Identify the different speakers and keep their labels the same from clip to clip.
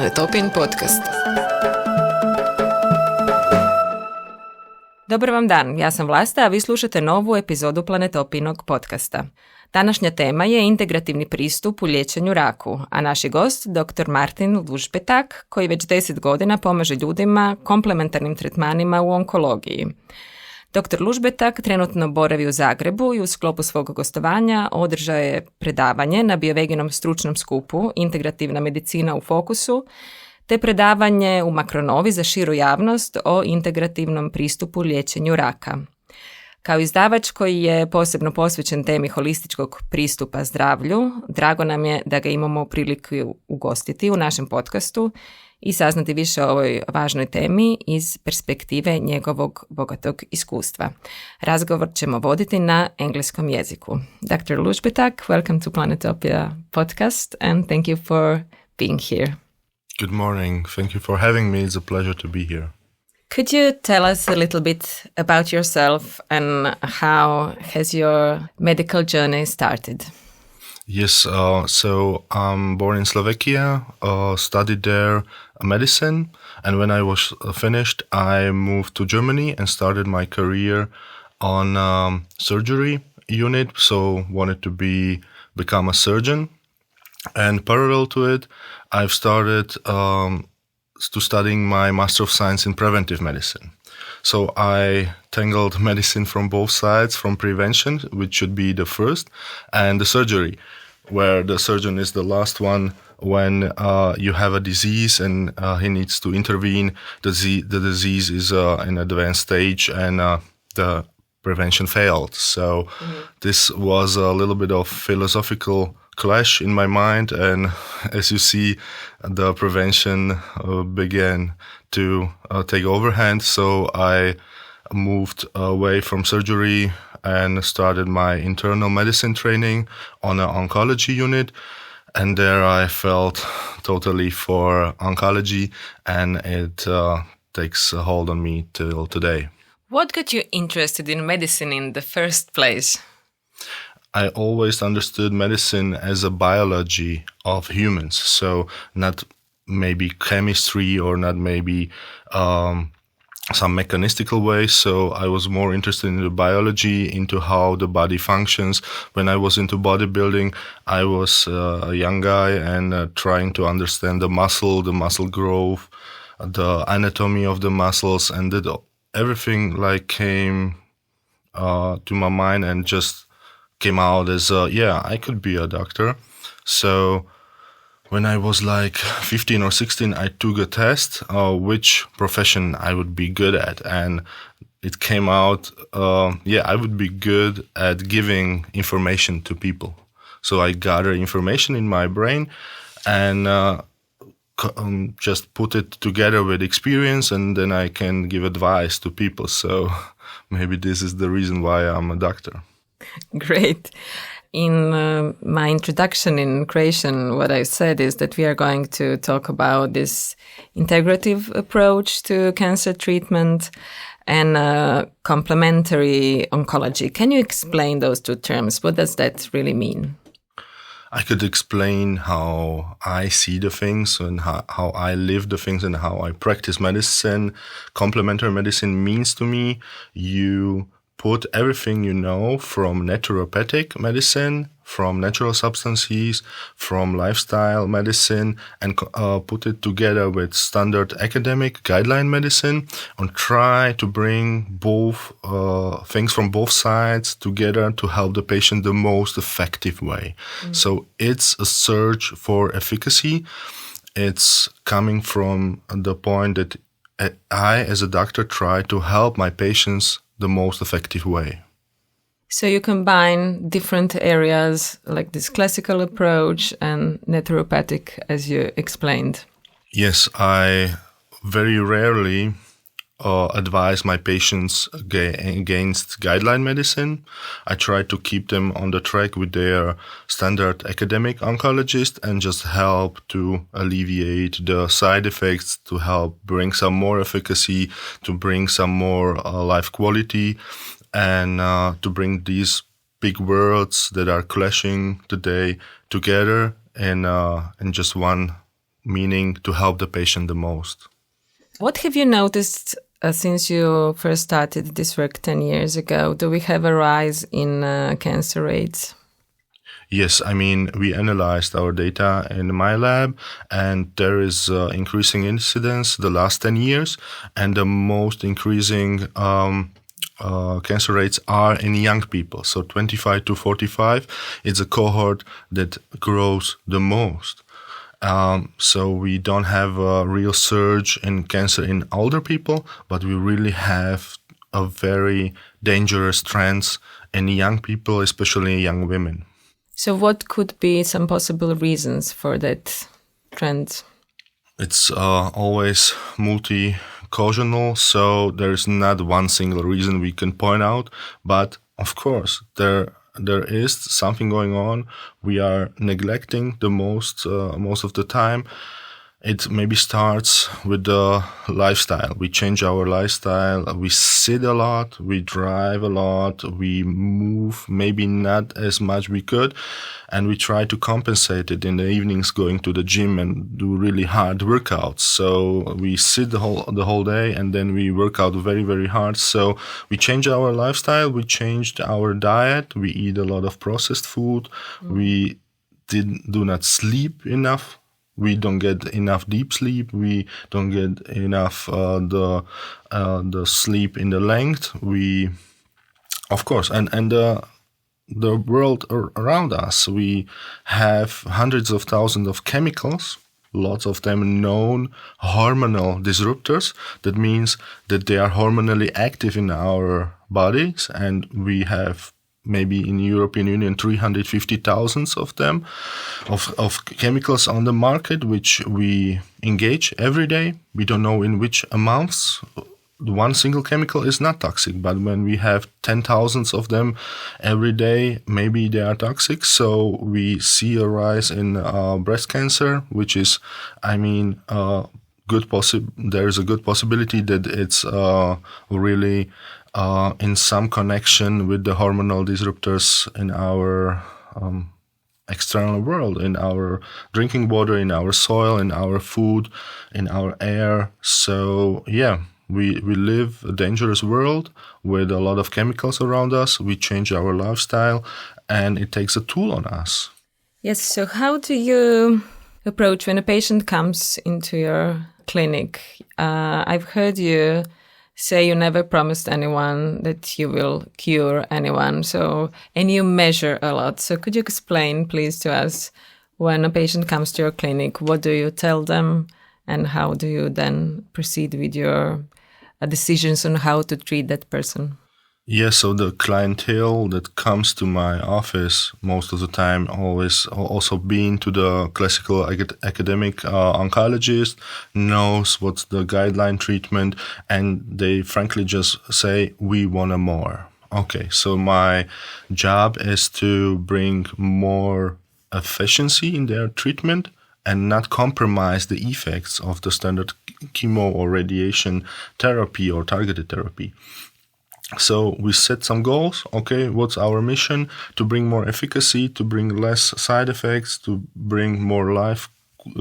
Speaker 1: Planetopijin podcast.
Speaker 2: Dobar vam dan, ja sam Vlasta, a vi slušate novu epizodu Planetopijinog podcasta. Današnja tema je integrativni pristup u liječenju raku, a naš je gost dr. Martin Lužbetak, koji već 10 godina pomaže ljudima komplementarnim tretmanima u onkologiji. Dr. Lužbetak trenutno boravi u Zagrebu i u sklopu svog gostovanja održao je predavanje na Bioveginom stručnom skupu Integrativna medicina u fokusu, te predavanje u Makronovi za širu javnost o integrativnom pristupu liječenju raka. Kao izdavač koji je posebno posvećen temi holističkog pristupa zdravlju, drago nam je da ga imamo priliku ugostiti u našem podcastu i saznati više o ovoj važnoj temi iz perspektive njegovog bogatog iskustva. Razgovor ćemo voditi na engleskom jeziku. Dr. Lužbetak, welcome to Planetopia podcast and thank you for being here.
Speaker 3: Good morning. Thank you for having me. It's a pleasure to be here.
Speaker 2: Could you tell us a little bit about yourself and how has your medical journey started?
Speaker 3: Yes, so I'm born in Slovakia, studied there medicine, and when I was finished, I moved to Germany and started my career on surgery unit, so wanted to become a surgeon. And parallel to it, I've started to studying my Master of Science in Preventive Medicine. So I tangled medicine from both sides, from prevention, which should be the first, and the surgery, where the surgeon is the last one when you have a disease and he needs to intervene. The disease is in advanced stage and the prevention failed. So this was a little bit of philosophical clash in my mind, and as you see, the prevention began to take overhand. So I moved away from surgery and started my internal medicine training on an oncology unit, and there I felt totally for oncology, and it takes a hold on me till today.
Speaker 2: What got you interested in medicine in the first place?
Speaker 3: I always understood medicine as a biology of humans, so not maybe chemistry or not maybe some mechanistical way. So I was more interested in the biology, into how the body functions. When I was into bodybuilding, I was a young guy and trying to understand the muscle growth, the anatomy of the muscles, and everything like came to my mind and just came out as, I could be a doctor. So when I was like 15 or 16, I took a test, which profession I would be good at. And it came out, I would be good at giving information to people. So I gather information in my brain and just put it together with experience, and then I can give advice to people. So maybe this is the reason why I'm a doctor.
Speaker 2: Great. In my introduction in creation, what I said is that we are going to talk about this integrative approach to cancer treatment and complementary oncology. Can you explain those two terms? What does that really mean?
Speaker 3: I could explain how I see the things and how I live the things and how I practice medicine. Complementary medicine means to me you put everything you know from naturopathic medicine, from natural substances, from lifestyle medicine, and put it together with standard academic guideline medicine and try to bring both things from both sides together to help the patient the most effective way. So it's a search for efficacy. It's coming from the point that I, as a doctor, try to help my patients the most effective way.
Speaker 2: So you combine different areas like this classical approach and naturopathic, as you explained.
Speaker 3: Yes, I very rarely advise my patients against guideline medicine. I try to keep them on the track with their standard academic oncologist and just help to alleviate the side effects, to help bring some more efficacy, to bring some more life quality, and to bring these big worlds that are clashing today together in just one meaning to help the patient the most.
Speaker 2: What have you noticed since you first started this work 10 years ago? Do we have a rise in cancer rates?
Speaker 3: Yes, I mean, we analyzed our data in my lab, and there is increasing incidence the last 10 years, and the most increasing cancer rates are in young people. So 25 to 45 is a cohort that grows the most. So we don't have a real surge in cancer in older people, but we really have a very dangerous trends in young people, especially young women.
Speaker 2: So what could be some possible reasons for that trend?
Speaker 3: It's always multi-causal, so there's not one single reason we can point out. But of course, there is something going on. We are neglecting the most of the time. It maybe starts with the lifestyle. We change our lifestyle. We sit a lot. We drive a lot. We move maybe not as much we could. And we try to compensate it in the evenings going to the gym and do really hard workouts. So we sit the whole day and then we work out very, very hard. So we change our lifestyle. We changed our diet. We eat a lot of processed food. We do not sleep enough. We don't get enough deep sleep. We don't get enough the sleep in the length. We, of course, and the world around us. We have hundreds of thousands of chemicals, lots of them known hormonal disruptors. That means that they are hormonally active in our bodies, and we have maybe in European Union 350,000 of them, of chemicals on the market, which we engage every day. We don't know in which amounts. One single chemical is not toxic, but when we have 10,000 of them every day, maybe they are toxic. So we see a rise in breast cancer, which is, I mean, there is a good possibility that it's really in some connection with the hormonal disruptors in our external world, in our drinking water, in our soil, in our food, in our air. So yeah, we live a dangerous world with a lot of chemicals around us. We change our lifestyle and it takes a toll on us.
Speaker 2: Yes, so how do you approach when a patient comes into your clinic? I've heard you say you never promised anyone that you will cure anyone. And you measure a lot. So could you explain, please, to us, when a patient comes to your clinic, what do you tell them and how do you then proceed with your decisions on how to treat that person?
Speaker 3: Yeah, so the clientele that comes to my office most of the time always also been to the classical academic oncologist, knows what's the guideline treatment, and they frankly just say, we want more. Okay, so my job is to bring more efficiency in their treatment and not compromise the effects of the standard chemo or radiation therapy or targeted therapy. So we set some goals. Okay, what's our mission? To bring more efficacy, to bring less side effects, to bring more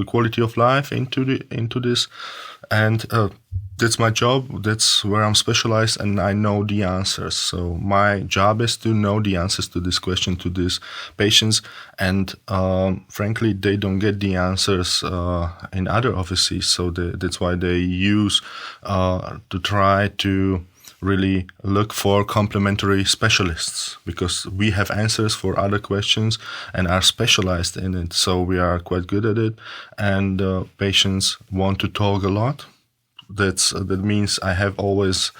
Speaker 3: quality of life into this, and that's my job. That's where I'm specialized, and I know the answers. So my job is to know the answers to this question to these patients, and frankly, they don't get the answers in other offices. So that's why they use to try to really look for complementary specialists, because we have answers for other questions and are specialized in it. So we are quite good at it, and patients want to talk a lot. That means I always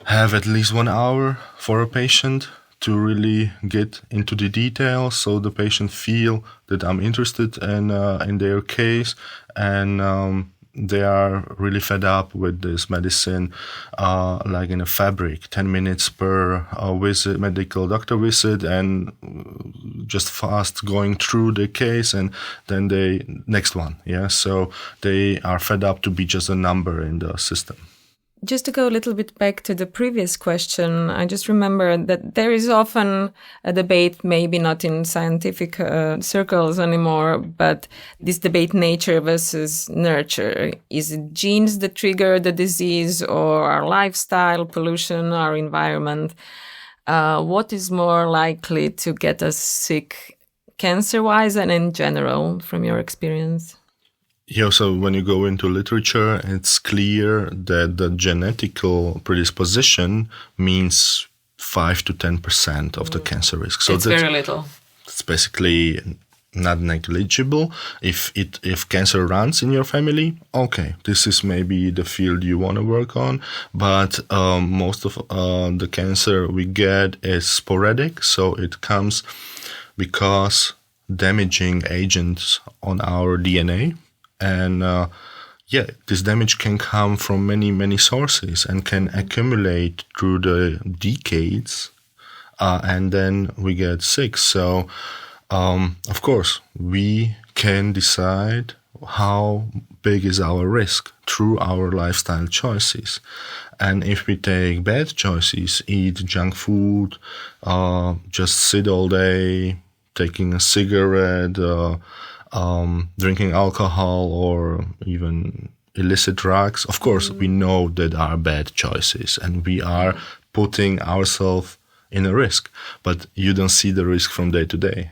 Speaker 3: have at least 1 hour for a patient to really get into the details, so the patient feel that I'm interested in their case, and they are really fed up with this medicine, like in a fabric, 10 minutes per medical doctor visit, and just fast going through the case, and then next one. Yeah, so they are fed up to be just a number in the system.
Speaker 2: Just to go a little bit back to the previous question, I just remember that there is often a debate, maybe not in scientific circles anymore, but this debate nature versus nurture. Is it genes that trigger the disease, or our lifestyle, pollution, our environment? What is more likely to get us sick, cancer-wise and in general, from your experience?
Speaker 3: Yeah, so when you go into literature, it's clear that the genetical predisposition means 5 to 10% of the cancer risk. So
Speaker 2: it's very little.
Speaker 3: It's basically not negligible. If cancer runs in your family, okay, this is maybe the field you want to work on. But most of the cancer we get is sporadic, so it comes because damaging agents on our DNA. And this damage can come from many, many sources and can accumulate through the decades, and then we get sick. So, of course, we can decide how big is our risk through our lifestyle choices. And if we take bad choices, eat junk food, just sit all day, taking a cigarette, drinking alcohol, or even illicit drugs, of course, we know that are bad choices and we are putting ourselves in a risk. But you don't see the risk from day to day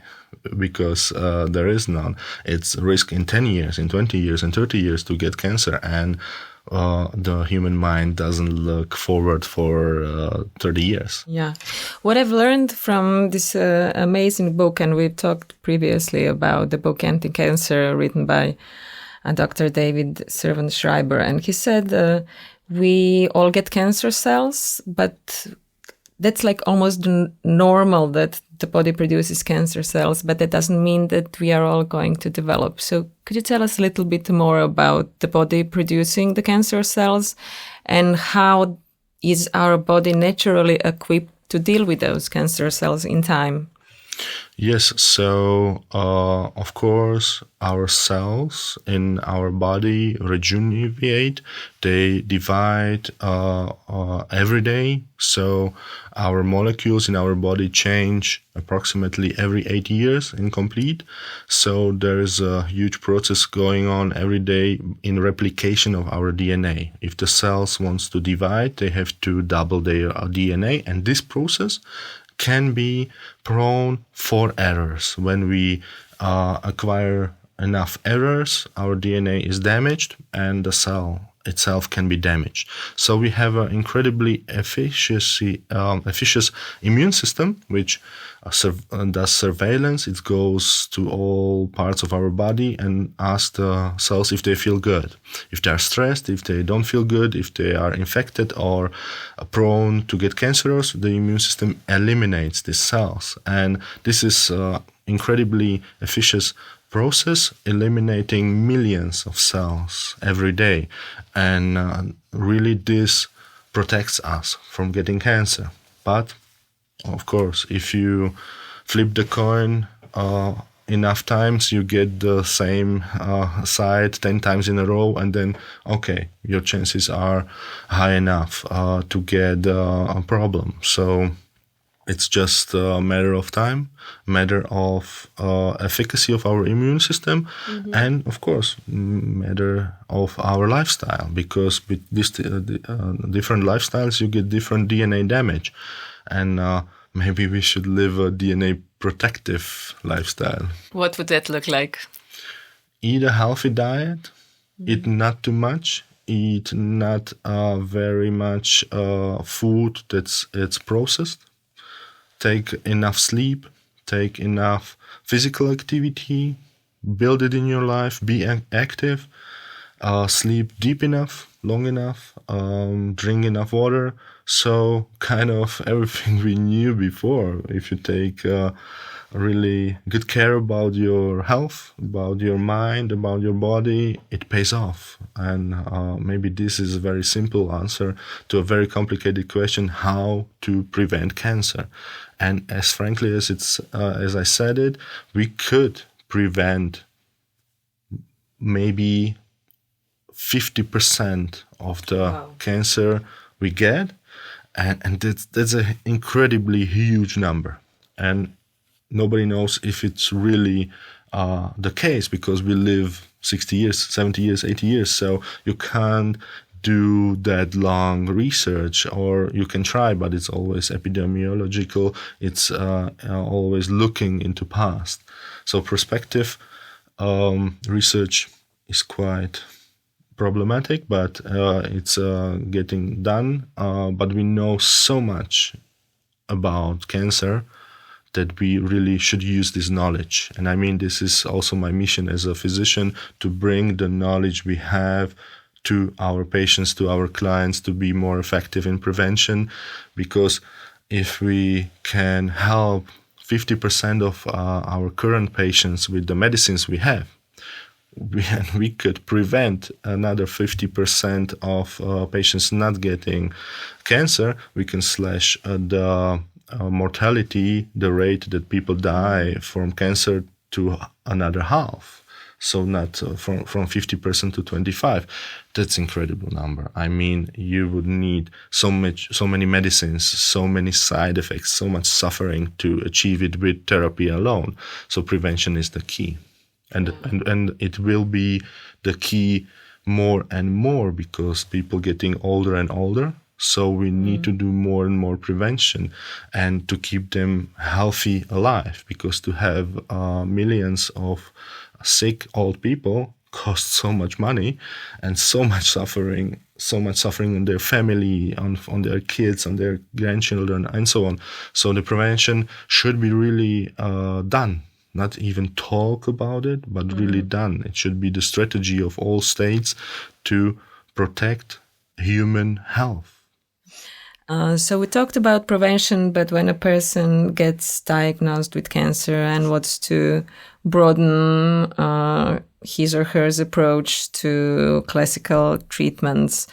Speaker 3: because there is none. It's risk in 10 years, in 20 years, in 30 years to get cancer. And the human mind doesn't look forward for 30 years.
Speaker 2: Yeah. What I've learned from this amazing book, and we've talked previously about the book Anti-Cancer, written by Dr. David Servan-Schreiber, and he said we all get cancer cells, but that's like almost normal that the body produces cancer cells, but that doesn't mean that we are all going to develop. So could you tell us a little bit more about the body producing the cancer cells and how is our body naturally equipped to deal with those cancer cells in time?
Speaker 3: Yes, so of course our cells in our body rejuvenate, they divide every day, so our molecules in our body change approximately every 8 years in complete. So there is a huge process going on every day in replication of our DNA. If the cells wants to divide, they have to double their DNA, and this process can be prone for errors. When we acquire enough errors, our DNA is damaged and the cell itself can be damaged. So we have an incredibly efficacious immune system which does surveillance. It goes to all parts of our body and asks the cells if they feel good, if they are stressed, if they don't feel good, if they are infected or prone to get cancerous. The immune system eliminates these cells, and this is incredibly efficient process, eliminating millions of cells every day, and really this protects us from getting cancer. But of course, if you flip the coin enough times, you get the same side 10 times in a row, and then okay, your chances are high enough to get a problem. So it's just a matter of time, matter of efficacy of our immune system, and of course, matter of our lifestyle. Because with these different lifestyles, you get different DNA damage, and maybe we should live a DNA protective lifestyle.
Speaker 2: What would that look like?
Speaker 3: Eat a healthy diet, eat not too much, eat not very much food it's processed. Take enough sleep, take enough physical activity, build it in your life, be active, sleep deep enough, long enough, drink enough water. So kind of everything we knew before. If you take really good care about your health, about your mind, about your body, it pays off. And maybe this is a very simple answer to a very complicated question: how to prevent cancer. And as frankly as as I said it, we could prevent maybe 50% of the cancer we get. And that's an incredibly huge number. And nobody knows if it's really the case, because we live 60 years, 70 years, 80 years. So you can't do that long research, or you can try, but it's always epidemiological. It's always looking into past. So prospective research is quite problematic, but it's getting done. But we know so much about cancer that we really should use this knowledge. And I mean, this is also my mission as a physician, to bring the knowledge we have to our patients, to our clients, to be more effective in prevention. Because if we can help 50% of our current patients with the medicines we have, we could prevent another 50% of patients not getting cancer. We can slash the mortality, the rate that people die from cancer, to another half. So not from 50% to 25%. That's an incredible number. I mean, you would need so many medicines, so many side effects, so much suffering to achieve it with therapy alone. So prevention is the key. And it will be the key more and more, because people getting older and older. So we need to do more and more prevention, and to keep them healthy alive, because to have millions of sick old people costs so much money and so much suffering on their family, on their kids, on their grandchildren, and so on. So the prevention should be really done. Not even talk about it, but really done. It should be the strategy of all states to protect human health.
Speaker 2: So we talked about prevention, but when a person gets diagnosed with cancer and wants to broaden his or her approach to classical treatments,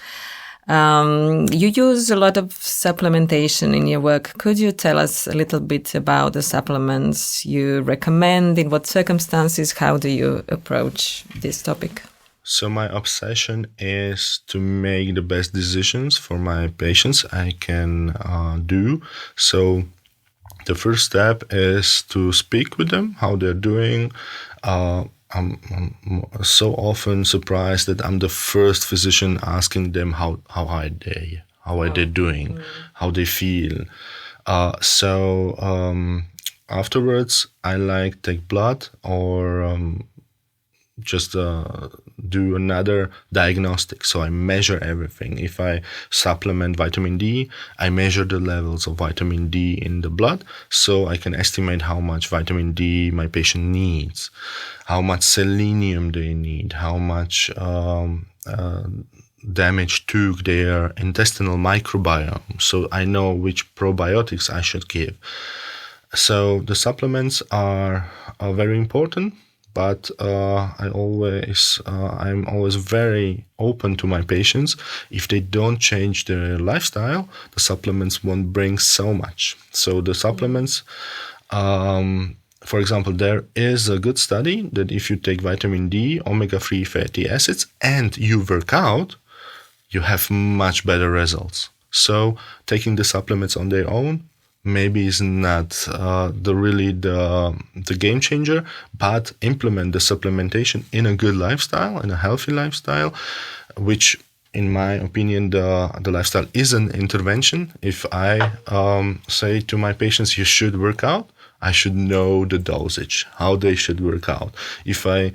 Speaker 2: you use a lot of supplementation in your work. Could you tell us a little bit about the supplements you recommend? In what circumstances? How do you approach this topic?
Speaker 3: So my obsession is to make the best decisions for my patients I can do. So the first step is to speak with them, how they're doing. I'm so often surprised that I'm the first physician asking them how are they doing, how they feel. So afterwards, I like take blood or just do another diagnostic. So I measure everything. If I supplement vitamin D, I measure the levels of vitamin D in the blood, so I can estimate how much vitamin D my patient needs, how much selenium they need, how much damage to their intestinal microbiome, so I know which probiotics I should give. So the supplements are very important. But I'm always very open to my patients. If they don't change their lifestyle, the supplements won't bring so much. So the supplements, for example, there is a good study that if you take vitamin D, omega-3 fatty acids, and you work out, you have much better results. So taking the supplements on their own maybe is not the game changer, but implement the supplementation in a good lifestyle, in a healthy lifestyle, which in my opinion, the lifestyle is an intervention. If I say to my patients, you should work out, I should know the dosage, how they should work out. If I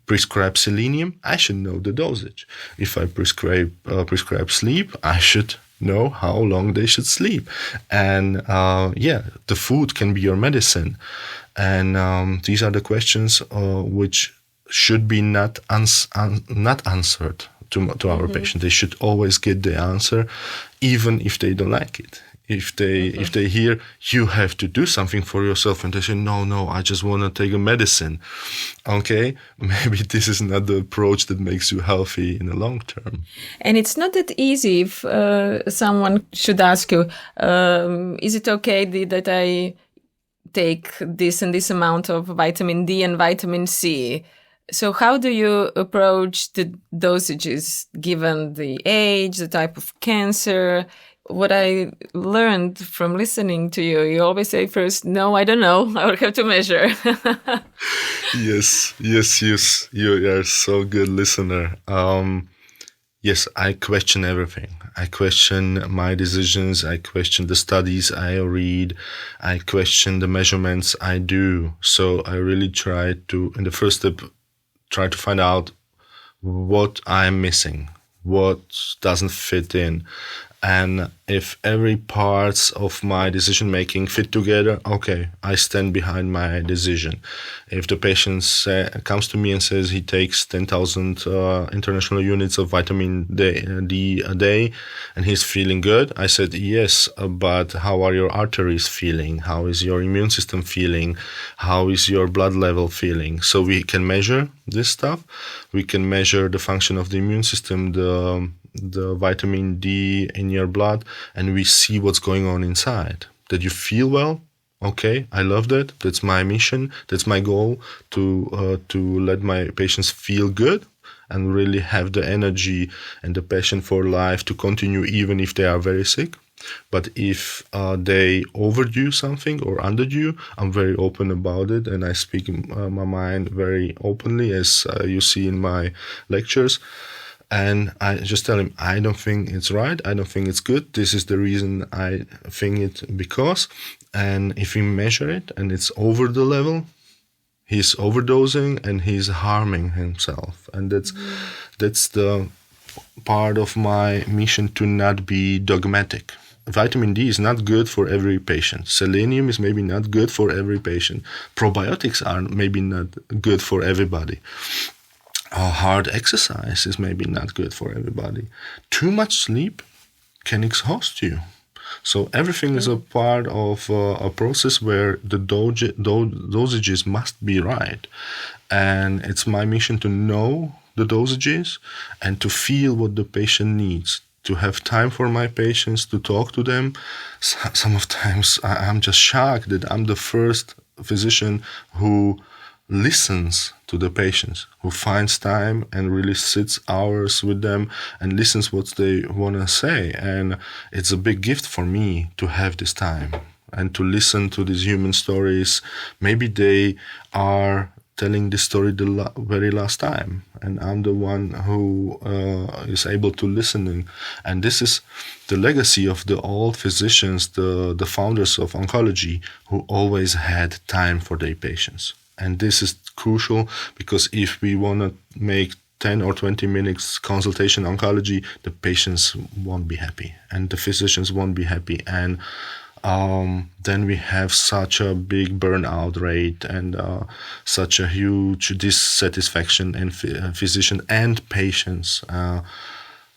Speaker 3: prescribe selenium, I should know the dosage. If I prescribe sleep, I should know how long they should sleep. And the food can be your medicine. And these are the questions which should be not answered to our patients. They should always get the answer, even if they don't like it. If they hear you have to do something for yourself, and they say no, I just want to take a medicine. Okay, maybe this is not the approach that makes you healthy in the long term.
Speaker 2: And it's not that easy. If someone should ask you, is it okay that I take this and this amount of vitamin D and vitamin C? So how do you approach the dosages given the age, the type of cancer? What I learned from listening to you, you always say first, no, I don't know, I will have to measure.
Speaker 3: Yes. You are so good listener. Yes, I question everything. I question my decisions. I question the studies I read. I question the measurements I do. So I really try to, in the first step, try to find out what I'm missing, what doesn't fit in. And if every parts of my decision making fit together, okay, I stand behind my decision. If the patient comes to me and says he takes 10,000 international units of vitamin D a day and he's feeling good, I said, yes, but how are your arteries feeling? How is your immune system feeling? How is your blood level feeling? So we can measure this stuff. We can measure the function of the immune system, the vitamin D in your blood, and we see what's going on inside. That you feel well, okay, I love that. That's my mission. That's my goal, to let my patients feel good and really have the energy and the passion for life to continue even if they are very sick. But if they overdo something or underdo, I'm very open about it, and I speak my mind very openly, as you see in my lectures. And I just tell him, I don't think it's right. I don't think it's good. This is the reason I think it because. And if we measure it and it's over the level, he's overdosing and he's harming himself. And that's the part of my mission, to not be dogmatic. Vitamin D is not good for every patient. Selenium is maybe not good for every patient. Probiotics are maybe not good for everybody. Hard exercise is maybe not good for everybody. Too much sleep can exhaust you. So everything is a part of a process where the dosages must be right. And it's my mission to know the dosages and to feel what the patient needs, to have time for my patients, to talk to them. Some of times I'm just shocked that I'm the first physician who listens to the patients, who finds time and really sits hours with them and listens what they want to say. And it's a big gift for me to have this time and to listen to these human stories. Maybe they are telling this story the very last time, and I'm the one who is able to listen. And this is the legacy of the old physicians, the founders of oncology, who always had time for their patients. And this is crucial, because if we want to make 10 or 20 minutes consultation oncology, the patients won't be happy and the physicians won't be happy. And then we have such a big burnout rate and such a huge dissatisfaction in physician and patients.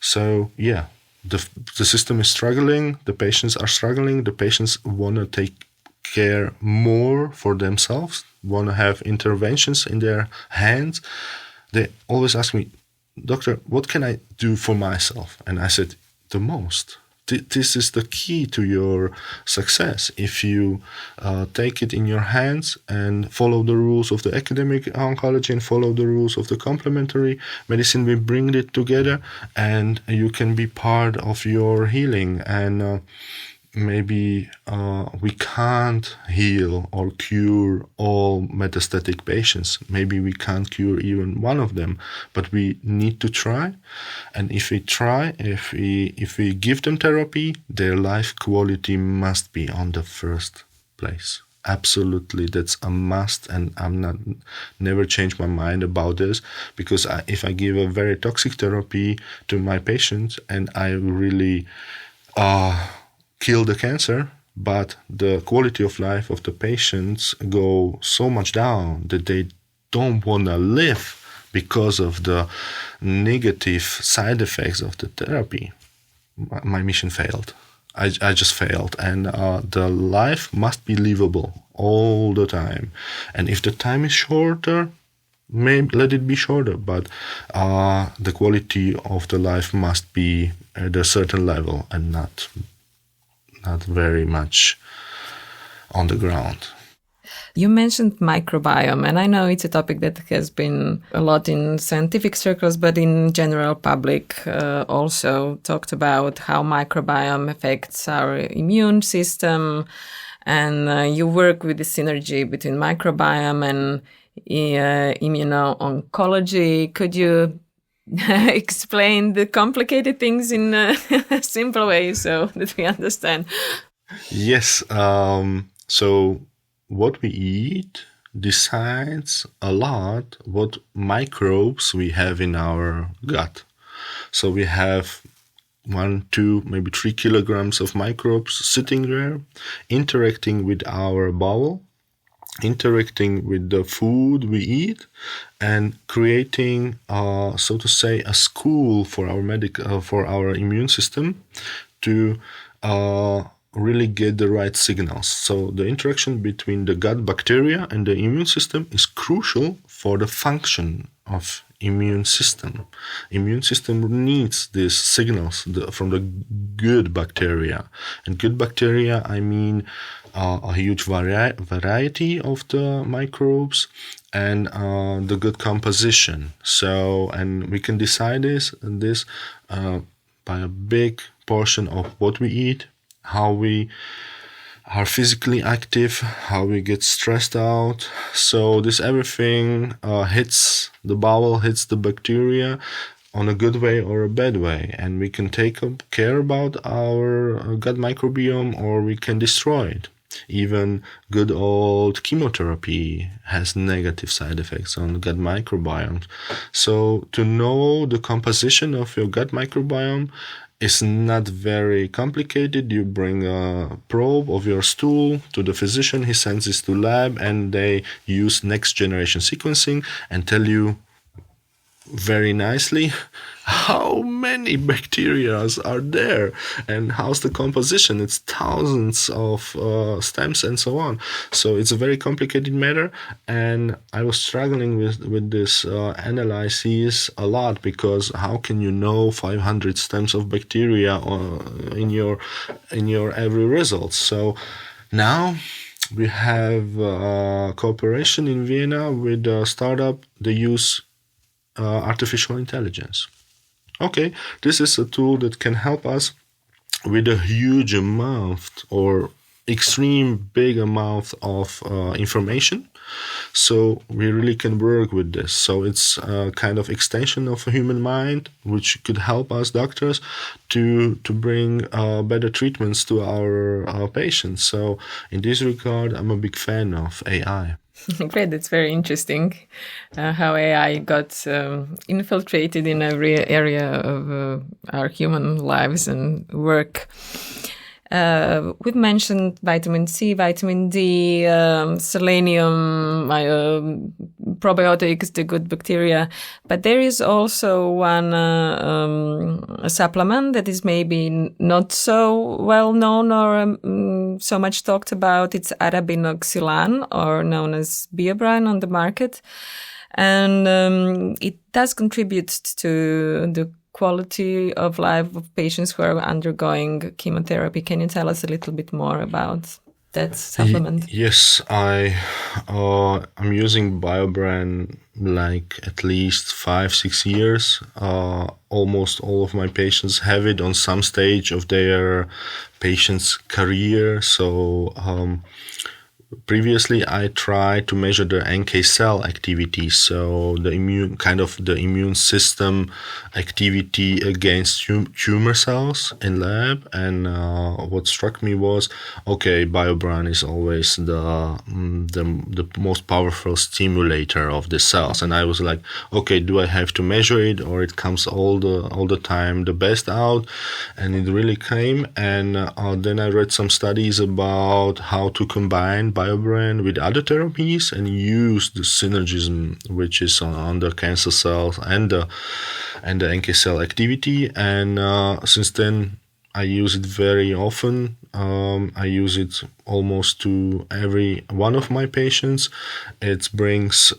Speaker 3: So yeah, the system is struggling, the patients are struggling, the patients want to take care more for themselves, want to have interventions in their hands. They always ask me, doctor, what can I do for myself? And I said, the most. This is the key to your success. If you take it in your hands and follow the rules of the academic oncology and follow the rules of the complementary medicine, we bring it together and you can be part of your healing. And maybe we can't heal or cure all metastatic patients. Maybe we can't cure even one of them, but we need to try. And if we try, if we give them therapy, their life quality must be on the first place. Absolutely, that's a must, and I'm never change my mind about this, because if I give a very toxic therapy to my patients and I really kill the cancer, but the quality of life of the patients go so much down that they don't want to live because of the negative side effects of the therapy, my mission failed. I just failed. And the life must be livable all the time. And if the time is shorter, maybe let it be shorter, but the quality of the life must be at a certain level and not very much on the ground.
Speaker 2: You mentioned microbiome, and I know it's a topic that has been a lot in scientific circles, but in general public also talked about how microbiome affects our immune system, and you work with the synergy between microbiome and immuno-oncology. Could you explain the complicated things in a simple way so that we understand?
Speaker 3: Yes. So what we eat decides a lot what microbes we have in our gut. So we have 1, 2, maybe 3 kilograms of microbes sitting there, interacting with our bowel, interacting with the food we eat, and creating, so to say, a school for our for our immune system to really get the right signals. So the interaction between the gut bacteria and the immune system is crucial for the function of immune system. Immune system needs these signals from the good bacteria. And good bacteria, I mean a huge variety of the microbes and the good composition. So, and we can decide this by a big portion of what we eat, how we are physically active, how we get stressed out. So this everything hits the bowel, hits the bacteria on a good way or a bad way. And we can take care about our gut microbiome, or we can destroy it. Even good old chemotherapy has negative side effects on gut microbiome. So to know the composition of your gut microbiome is not very complicated. You bring a probe of your stool to the physician, he sends this to lab, and they use next generation sequencing and tell you very nicely how many bacteria are there and how's the composition. It's thousands of stems and so on. So it's a very complicated matter, and I was struggling with this analysis a lot, because how can you know 500 stems of bacteria in your every result? So now we have a cooperation in Vienna with a startup. They use artificial intelligence. Okay, this is a tool that can help us with a huge amount or extreme big amount of information. So we really can work with this. So it's a kind of extension of a human mind, which could help us doctors to bring better treatments to our patients. So in this regard, I'm a big fan of AI.
Speaker 2: Great, that's very interesting how AI got infiltrated in every area of our human lives and work. We've mentioned vitamin C, vitamin D, selenium, probiotics, the good bacteria, but there is also one a supplement that is maybe not so well known or so much talked about. It's arabinoxylan, or known as Biobrine on the market, and it does contribute to the quality of life of patients who are undergoing chemotherapy. Can you tell us a little bit more about that supplement?
Speaker 3: Yes, I'm using Biobrine like at least 5-6 years. Almost all of my patients have it on some stage of their patient's career. So previously, I tried to measure the NK cell activity, so the immune system activity against tumor cells in lab. And what struck me was, okay, Biobrine is always the most powerful stimulator of the cells. And I was like, okay, do I have to measure it, or it comes all the time the best out? And it really came. And then I read some studies about how to combine Biobrine with other therapies and use the synergism which is on the cancer cells and the NK cell activity. And since then I use it very often. I use it almost to every one of my patients. It brings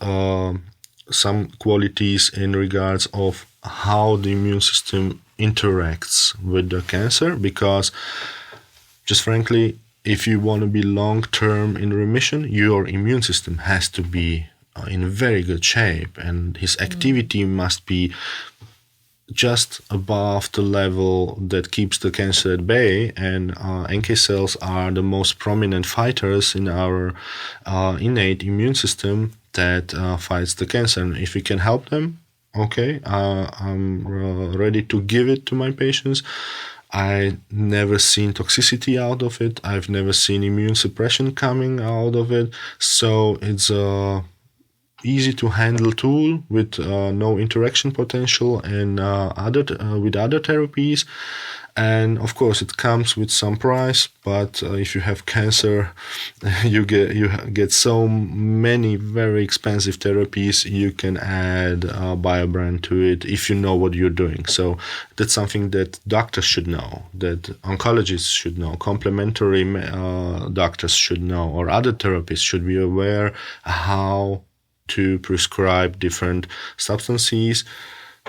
Speaker 3: some qualities in regards of how the immune system interacts with the cancer, because just frankly, if you want to be long-term in remission, your immune system has to be in very good shape, and his activity must be just above the level that keeps the cancer at bay. And NK cells are the most prominent fighters in our innate immune system that fights the cancer. And if we can help them, okay, I'm ready to give it to my patients. I never seen toxicity out of it. I've never seen immune suppression coming out of it. So it's a easy to handle tool with no interaction potential and with other therapies. And of course it comes with some price, but if you have cancer, you get so many very expensive therapies. You can add BioBrand to it if you know what you're doing. So that's something that doctors should know, that oncologists should know, complementary doctors should know, or other therapists should be aware how to prescribe different substances.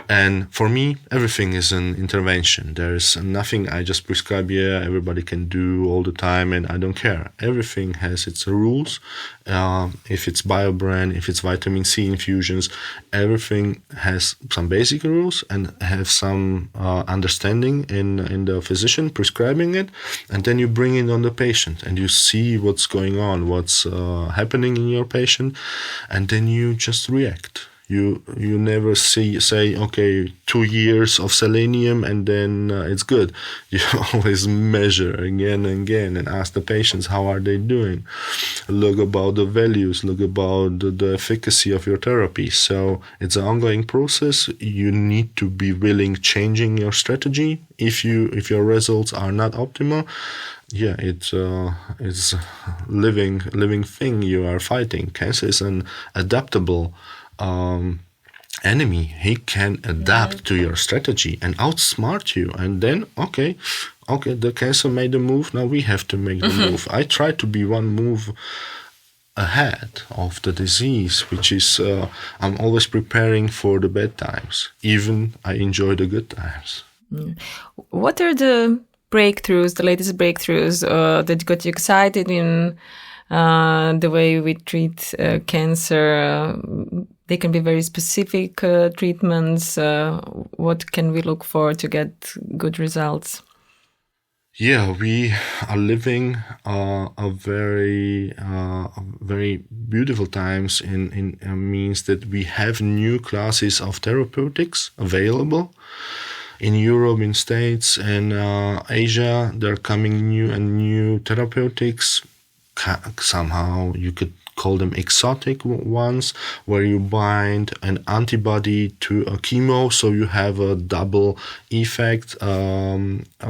Speaker 3: And for me, everything is an intervention. There is nothing I just prescribe, everybody can do all the time, and I don't care. Everything has its rules. If it's BioBrand, if it's vitamin C infusions, everything has some basic rules and have some understanding in the physician prescribing it. And then you bring it on the patient and you see what's going on, what's happening in your patient, and then you just react. You never say, okay, 2 years of selenium and then it's good. You always measure again and again and ask the patients, how are they doing? Look about the values, look about the efficacy of your therapy. So it's an ongoing process. You need to be willing changing your strategy. If your results are not optimal, it's a living thing you are fighting. Cancer is an adaptable enemy. He can adapt to your strategy and outsmart you, and then okay, the cancer made a move, now we have to make the move. I try to be one move ahead of the disease, which is I'm always preparing for the bad times, even I enjoy the good times.
Speaker 2: What are the latest breakthroughs that got you excited in the way we treat cancer? They can be very specific treatments. What can we look for to get good results?
Speaker 3: Yeah, we are living a very beautiful times in means that we have new classes of therapeutics available. In Europe, in States, and Asia, there are coming new therapeutics. Somehow you could call them exotic ones, where you bind an antibody to a chemo, so you have a double effect,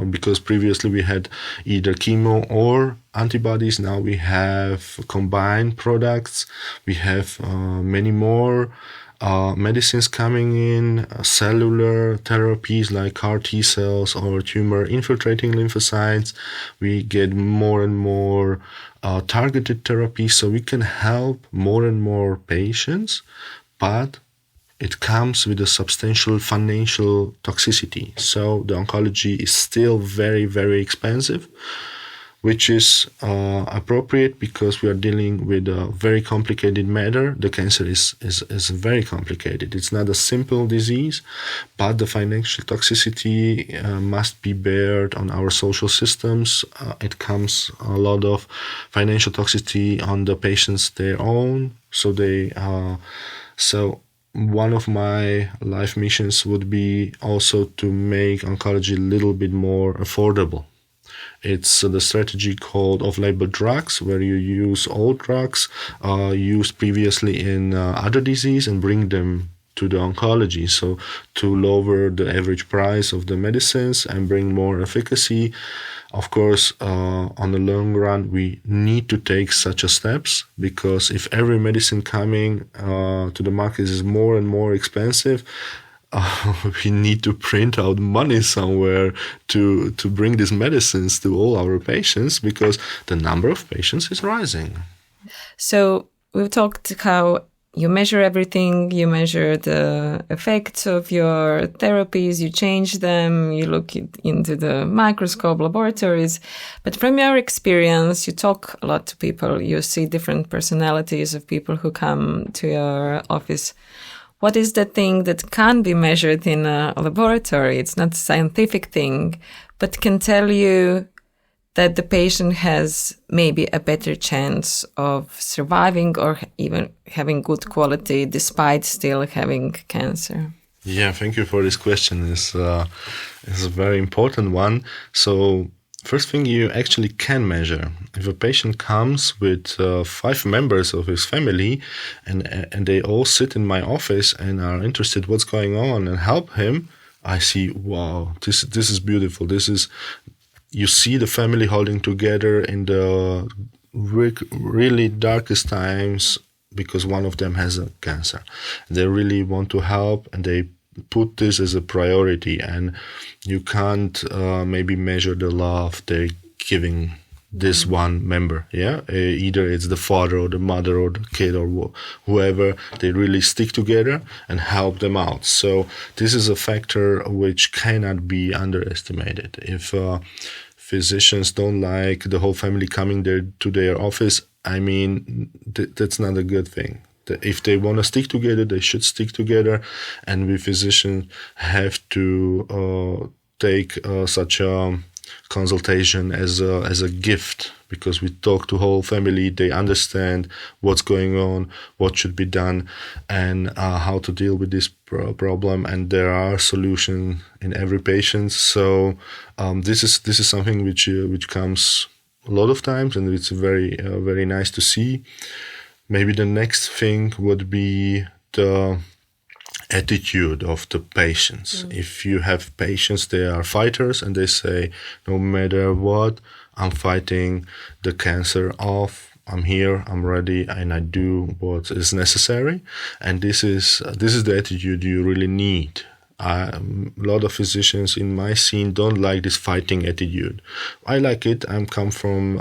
Speaker 3: because previously we had either chemo or antibodies. Now we have combined products. We have many more medicines coming in, cellular therapies like CAR T cells or tumor infiltrating lymphocytes. We get more and more targeted therapy, so we can help more and more patients, but it comes with a substantial financial toxicity. So the oncology is still very, very expensive, which is appropriate because we are dealing with a very complicated matter. The cancer is very complicated. It's not a simple disease, but the financial toxicity must be bared on our social systems. It comes a lot of financial toxicity on the patients their own. So one of my life missions would be also to make oncology a little bit more affordable. It's the strategy called off-label drugs, where you use old drugs used previously in other disease and bring them to the oncology. So to lower the average price of the medicines and bring more efficacy. Of course, on the long run, we need to take such steps, because if every medicine coming to the market is more and more expensive, we need to print out money somewhere to bring these medicines to all our patients, because the number of patients is rising.
Speaker 2: So we've talked how you measure everything, you measure the effects of your therapies, you change them, you look into the microscope laboratories. But from your experience, you talk a lot to people, you see different personalities of people who come to your office. What is the thing that can't be measured in a laboratory? It's not a scientific thing, but can tell you that the patient has maybe a better chance of surviving or even having good quality despite still having cancer?
Speaker 3: Yeah, thank you for this question. It's a very important one. So first thing you actually can measure. If a patient comes with 5 members of his family and they all sit in my office and are interested what's going on and help him, I see, wow, this is beautiful. You see the family holding together in the really darkest times because one of them has a cancer. They really want to help and they put this as a priority, and you can't maybe measure the love they're giving this one member. Either it's the father or the mother or the kid or whoever. They really stick together and help them out. So this is a factor which cannot be underestimated. If physicians don't like the whole family coming there to their office, I mean, that's not a good thing. If they want to stick together, they should stick together, and we physicians have to take such a consultation as a gift, because we talk to whole family. They understand what's going on, what should be done, and how to deal with this problem. And there are solutions in every patient. So this is something which comes a lot of times, and it's very very nice to see. Maybe the next thing would be the attitude of the patients. If you have patients, they are fighters and they say, no matter what, I'm fighting the cancer off. I'm here, I'm ready, and I do what is necessary. And this is the attitude you really need. A lot of physicians in my scene don't like this fighting attitude. I like it. I come from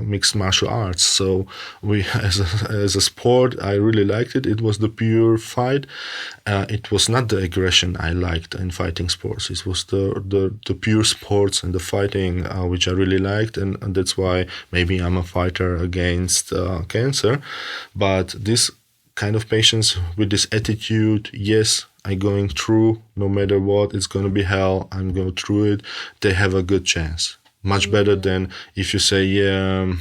Speaker 3: mixed martial arts, so we as a sport, I really liked it. It was the pure fight. It was not the aggression I liked in fighting sports. It was the pure sports and the fighting which I really liked, and that's why maybe I'm a fighter against cancer. But this kind of patients with this attitude, yes, I'm going through, no matter what, it's going to be hell, I'm going through it, they have a good chance. Much better than if you say, yeah,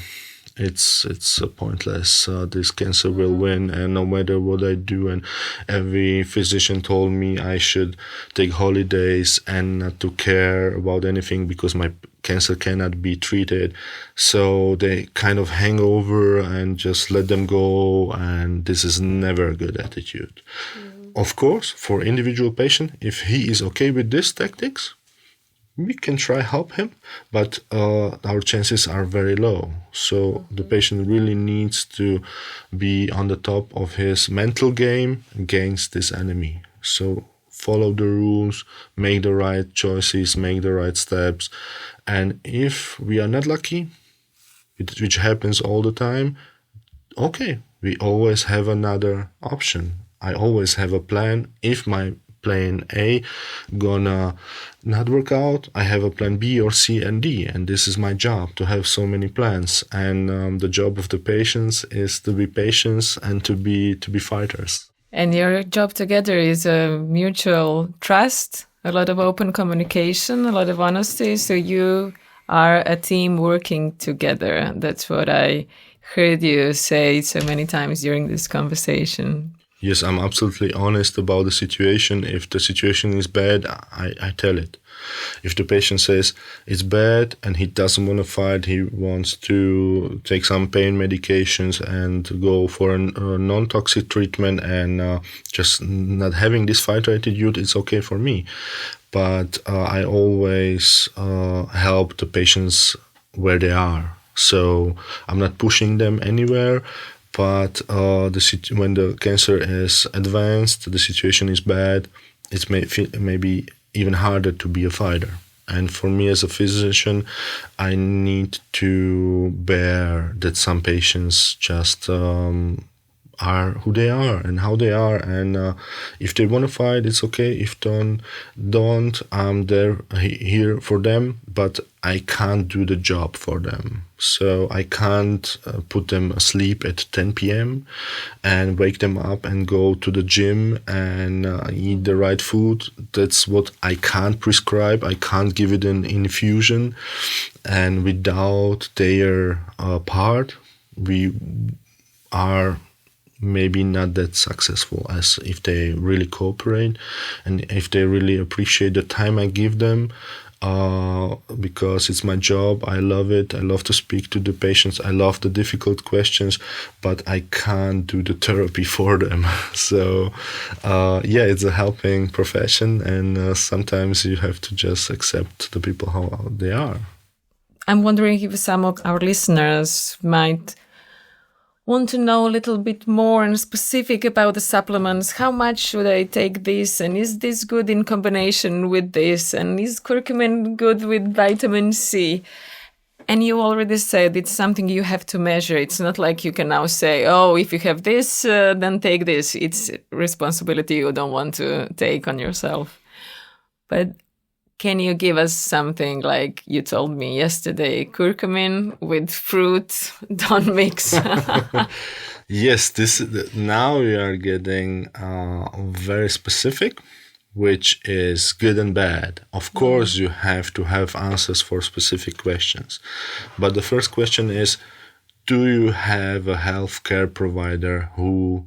Speaker 3: it's pointless, this cancer will win, and no matter what I do, and every physician told me I should take holidays and not to care about anything because my cancer cannot be treated. So they kind of hang over and just let them go, and this is never a good attitude. Of course, for individual patient, if he is okay with these tactics, we can try help him, but our chances are very low. So the patient really needs to be on the top of his mental game against this enemy. So follow the rules, make the right choices, make the right steps. And if we are not lucky, which happens all the time, okay, we always have another option. I always have a plan. If my plan A gonna not work out, I have a plan B or C and D, and this is my job, to have so many plans. And the job of the patients is to be patients and to be fighters.
Speaker 2: And your job together is a mutual trust, a lot of open communication, a lot of honesty. So you are a team working together. That's what I heard you say so many times during this conversation.
Speaker 3: Yes, I'm absolutely honest about the situation. If the situation is bad, I tell it. If the patient says it's bad and he doesn't want to fight, he wants to take some pain medications and go for a non-toxic treatment and just not having this fighter attitude, it's okay for me. But I always help the patients where they are. So I'm not pushing them anywhere. But when the cancer is advanced, the situation is bad, it's maybe even harder to be a fighter. And for me as a physician, I need to bear that some patients just are who they are and how they are, and if they want to fight, it's okay. If don't, I'm there here for them, but I can't do the job for them. So I can't put them asleep at 10 p.m. and wake them up and go to the gym and eat the right food. That's what I can't prescribe. I can't give it an infusion, and without their part, we are maybe not that successful as if they really cooperate and if they really appreciate the time I give them, because it's my job. I love it. I love to speak to the patients. I love the difficult questions, but I can't do the therapy for them. So it's a helping profession, and sometimes you have to just accept the people how they are.
Speaker 2: I'm wondering if some of our listeners might want to know a little bit more and specific about the supplements. How much should I take this? And is this good in combination with this? And is curcumin good with vitamin C? And you already said it's something you have to measure. It's not like you can now say, oh, if you have this, then take this. It's responsibility you don't want to take on yourself. But can you give us something like you told me yesterday, curcumin with fruit, don't mix?
Speaker 3: Yes, now we are getting very specific, which is good and bad. Of course, you have to have answers for specific questions. But the first question is, do you have a healthcare provider who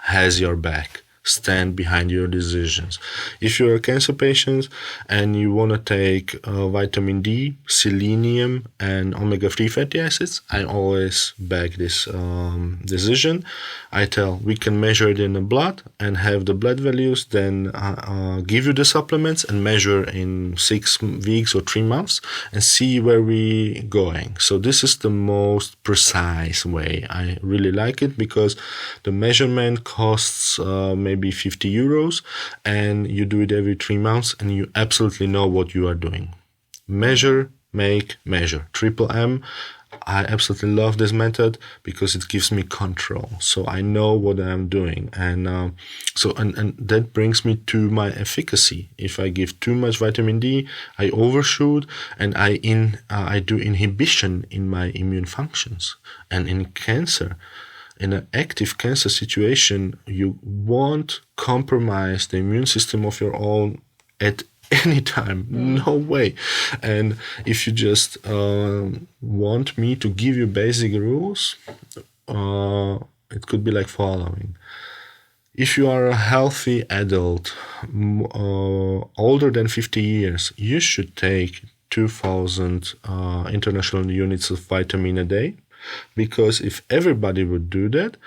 Speaker 3: has your back? Stand behind your decisions. If you're a cancer patient and you want to take vitamin D, selenium, and omega-3 fatty acids, I always back this decision. I tell we can measure it in the blood and have the blood values, then give you the supplements and measure in 6 weeks or 3 months and see where we're going. So this is the most precise way. I really like it because the measurement costs maybe 50 euros, and you do it every 3 months, and you absolutely know what you are doing. Measure, make, measure. Triple M. I absolutely love this method because it gives me control. So I know what I'm doing. And and that brings me to my efficacy. If I give too much vitamin D, I overshoot, and I do inhibition in my immune functions. And in cancer, in an active cancer situation, you won't compromise the immune system of your own at any time. No way. And if you just want me to give you basic rules, it could be like following. If you are a healthy adult, older than 50 years, you should take 2,000 international units of vitamin a day. Because if everybody would do that,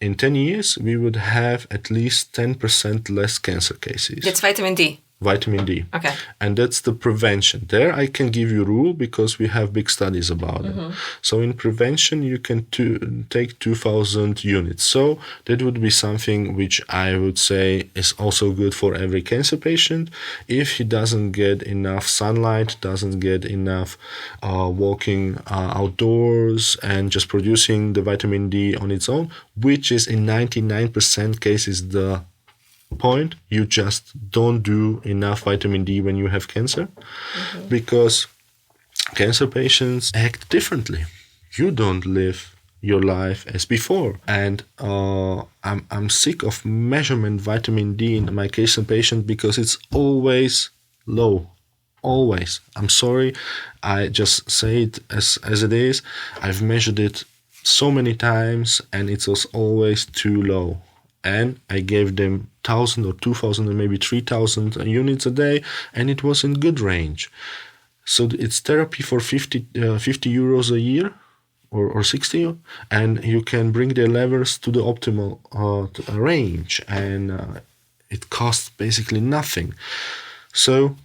Speaker 3: in 10 years, we would have at least 10% less cancer cases.
Speaker 2: That's vitamin D.
Speaker 3: Vitamin D.
Speaker 2: Okay.
Speaker 3: And that's the prevention. There I can give you a rule because we have big studies about it. So in prevention, you can take 2,000 units. So that would be something which I would say is also good for every cancer patient. If he doesn't get enough sunlight, doesn't get enough walking outdoors and just producing the vitamin D on its own, which is in 99% cases the point, you just don't do enough vitamin D when you have cancer, because cancer patients act differently. You don't live your life as before, and I'm sick of measurement vitamin D in my cancer patient because it's always low. Always. I'm sorry, I just say it as it is. I've measured it so many times and it was always too low. And I gave them 1,000 or 2,000 or maybe 3,000 units a day, and it was in good range. So it's therapy for 50 euros a year or 60, and you can bring their levels to the optimal range, and it costs basically nothing. So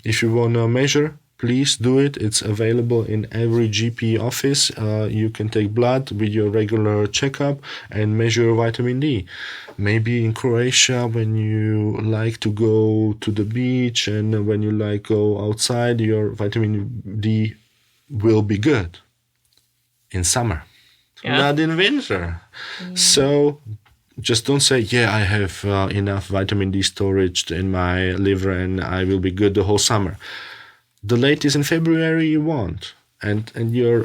Speaker 3: if you want to measure, please do it. It's available in every GP office. You can take blood with your regular checkup and measure vitamin D. Maybe in Croatia, when you like to go to the beach and when you like go outside, your vitamin D will be good in summer. not in winter. So just don't say, I have enough vitamin D storage in my liver and I will be good the whole summer. The latest in February you won't. And your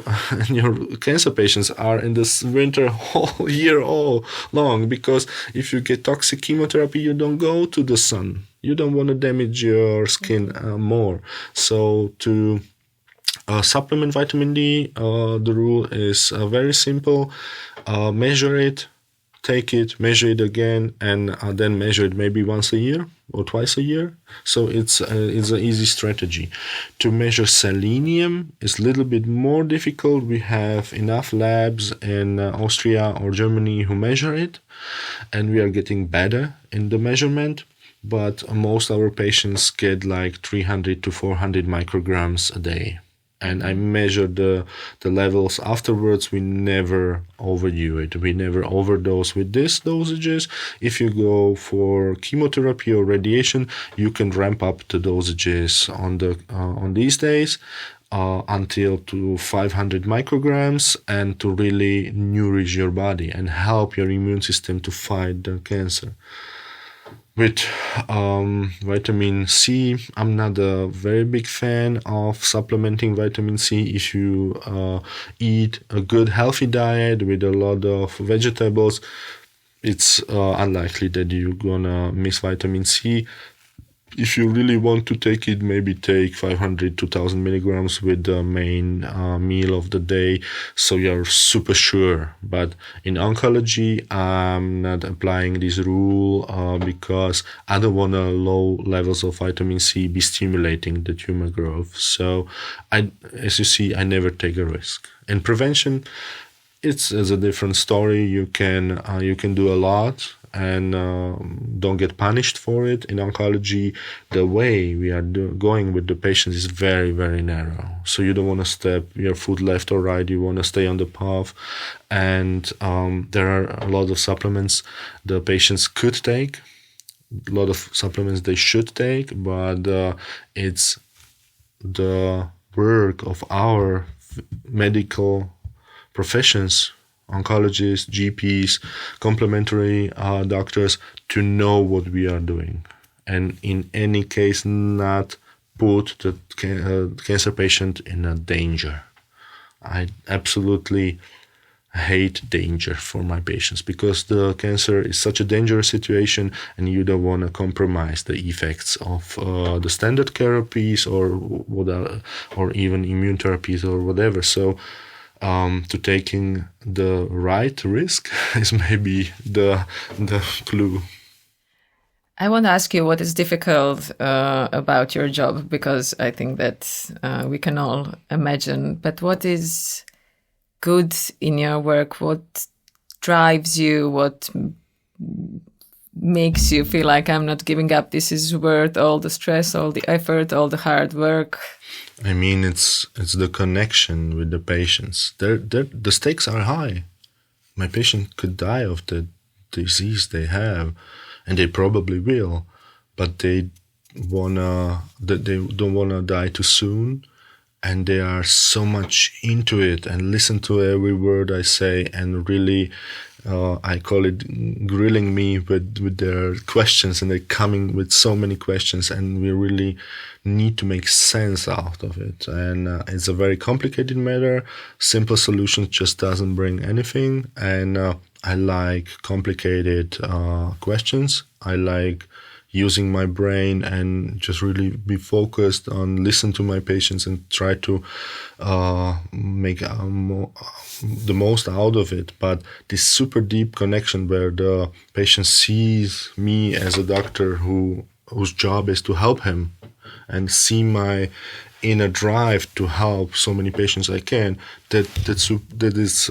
Speaker 3: cancer patients are in this winter whole year all long, because if you get toxic chemotherapy, you don't go to the sun. You don't want to damage your skin more. So to supplement vitamin D, the rule is very simple. Measure it, take it, measure it again, and then measure it maybe once a year or twice a year. So it's an easy strategy. To measure selenium is a little bit more difficult. We have enough labs in Austria or Germany who measure it, and we are getting better in the measurement. But most of our patients get like 300 to 400 micrograms a day. And I measure the levels afterwards. We never overdo it. We never overdose with these dosages. If you go for chemotherapy or radiation, you can ramp up the dosages on these days until to 500 micrograms, and to really nourish your body and help your immune system to fight the cancer. With vitamin C, I'm not a very big fan of supplementing vitamin C. If you eat a good healthy diet with a lot of vegetables, it's unlikely that you're gonna miss vitamin C. If you really want to take it, maybe take 500 to 1000 milligrams with the main meal of the day, so you're super sure. But in oncology, I'm not applying this rule because I don't want low levels of vitamin C be stimulating the tumor growth. So, as you see, I never take a risk. In prevention, it's a different story. You can do a lot and don't get punished for it. In oncology, the way we are going with the patients is very, very narrow. So you don't want to step your foot left or right. You want to stay on the path. And there are a lot of supplements the patients could take, a lot of supplements they should take, but it's the work of our medical professions, oncologists, GPs, complementary doctors, to know what we are doing, and in any case not put the cancer patient in a danger. I absolutely hate danger for my patients, because the cancer is such a dangerous situation, and you don't want to compromise the effects of the standard therapies or even immune therapies or whatever. So to taking the right risk is maybe the clue.
Speaker 2: I want to ask you what is difficult about your job, because I think that we can all imagine, but what is good in your work? What drives you? What makes you feel like I'm not giving up? This is worth all the stress, all the effort, all the hard work.
Speaker 3: I mean, it's the connection with the patients. The stakes are high. My patient could die of the disease they have, and they probably will, but they don't wanna die too soon, and they are so much into it and listen to every word I say, and really, I call it grilling me with their questions, and they're coming with so many questions, and we really need to make sense out of it. And it's a very complicated matter. Simple solutions just doesn't bring anything. And I like complicated questions. I like using my brain and just really be focused on listen to my patients and try to make the most out of it. But this super deep connection where the patient sees me as a doctor whose job is to help him, and see my inner drive to help so many patients I can, that is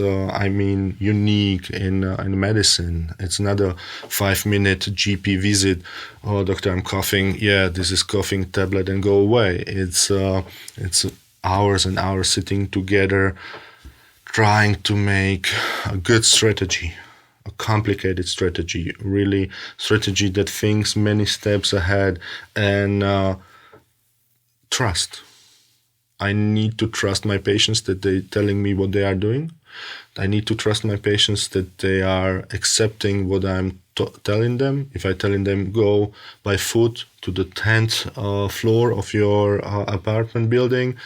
Speaker 3: unique in medicine. It's not a 5-minute GP visit. Oh, doctor, I'm coughing. Yeah, this is coughing tablet and go away. It's hours and hours sitting together, trying to make a good strategy, a complicated strategy, really strategy that thinks many steps ahead, and trust. I need to trust my patients that they're telling me what they are doing. I need to trust my patients that they are accepting what I'm telling them. If I telling them go by foot to the 10th floor of your apartment building,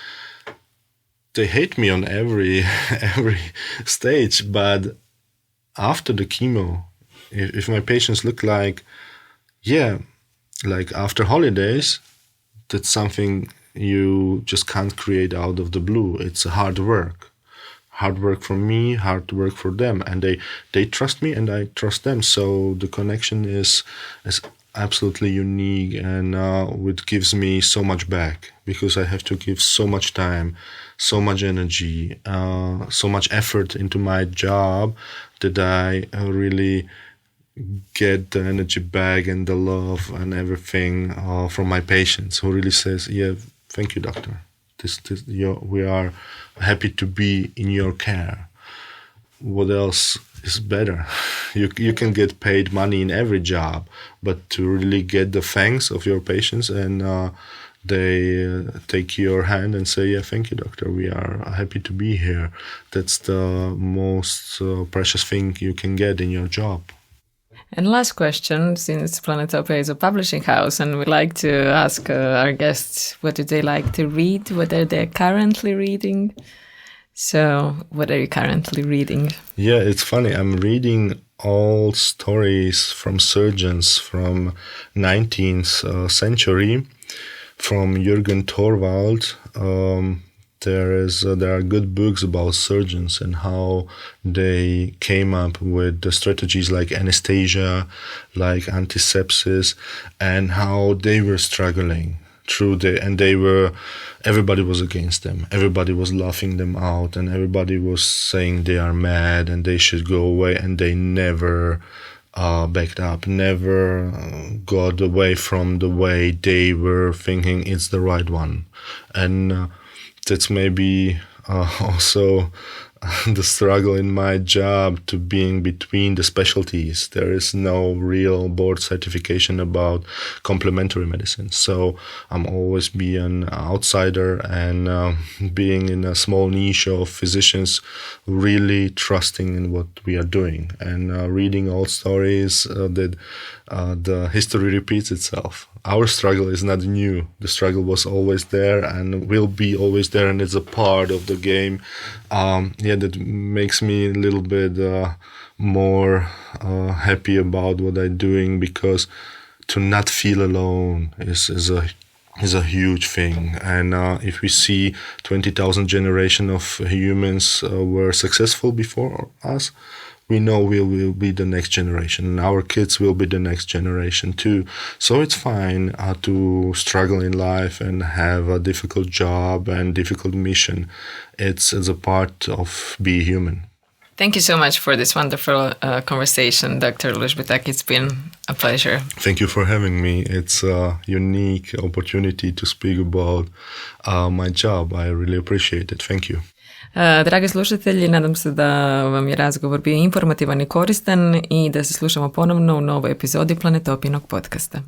Speaker 3: they hate me on every stage. But after the chemo, if my patients look like after holidays, that's something you just can't create out of the blue. It's hard work for me, hard work for them, and they trust me and I trust them. So the connection is absolutely unique, and it gives me so much back, because I have to give so much time, so much energy, so much effort into my job, that I really get the energy back and the love and everything from my patients, who really says, yeah, thank you, doctor. We are happy to be in your care. What else is better? You can get paid money in every job, but to really get the thanks of your patients, and they take your hand and say, yeah, thank you, doctor. We are happy to be here. That's the most precious thing you can get in your job.
Speaker 2: And last question, since Planetopia is a publishing house, and we like to ask our guests, what do they like to read? What are they currently reading? So, what are you currently reading? Yeah,
Speaker 3: it's funny. I'm reading all stories from surgeons from 19th century, from Jürgen Thorwald. There are good books about surgeons and how they came up with the strategies like anesthesia, like antisepsis, and how they were struggling through everybody was against them. Everybody was laughing them out, and everybody was saying they are mad and they should go away, and they never backed up, never got away from the way they were thinking it's the right one. And that's maybe also the struggle in my job, to being between the specialties. There is no real board certification about complementary medicine. So I'm always being an outsider, and being in a small niche of physicians really trusting in what we are doing, and reading old stories that the history repeats itself. Our struggle is not new. The struggle was always there and will be always there, and it's a part of the game. That makes me a little bit more happy about what I'm doing, because to not feel alone is a huge thing. And if we see 20,000 generation of humans were successful before us, we know we will be the next generation, and our kids will be the next generation too. So it's fine to struggle in life and have a difficult job and difficult mission. It's a part of being human.
Speaker 2: Thank you so much for this wonderful conversation, Dr. Lužbetak. It's been a pleasure.
Speaker 3: Thank you for having me. It's a unique opportunity to speak about my job. I really appreciate it. Thank you.
Speaker 2: Dragi slušatelji, nadam se da vam je razgovor bio informativan i koristan, i da se slušamo ponovno u novoj epizodi Planetopijinog podcasta.